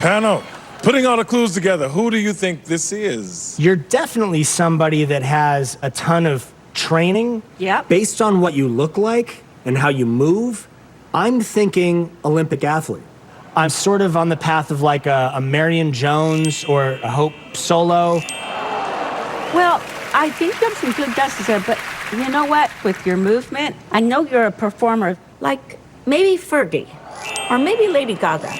Panel, putting all the clues together, who do you think this is? You're definitely somebody that has a ton of training. Yep. Based on what you look like and how you move, I'm thinking Olympic athlete. I'm sort of on the path of like a Marion Jones or a Hope Solo. Well, I think you have some good guesses there, but you know what? With your movement, I know you're a performer, like maybe Fergie, or maybe Lady Gaga.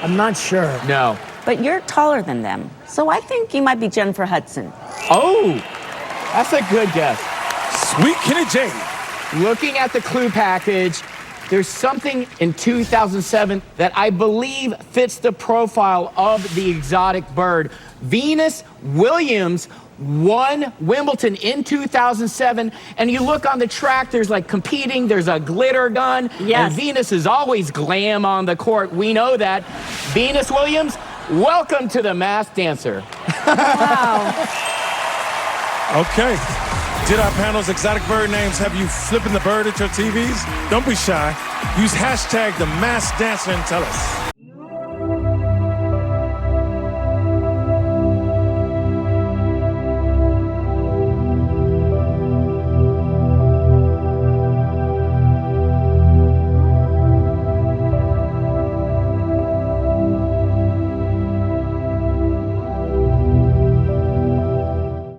I'm not sure. No. But you're taller than them, so I think you might be Jennifer Hudson. Oh, that's a good guess. Sweet Kenny J. Looking at the clue package, there's something in 2007 that I believe fits the profile of the exotic bird. Venus Williams won Wimbledon in 2007, and you look on the track, there's like competing, there's a glitter gun, Yes. and Venus is always glam on the court. We know that. Venus Williams, welcome to the Masked Dancer. Wow. Okay. Did our panel's exotic bird names have you flipping the bird at your TVs? Don't be shy. Use hashtag the Masked Dancer and tell us.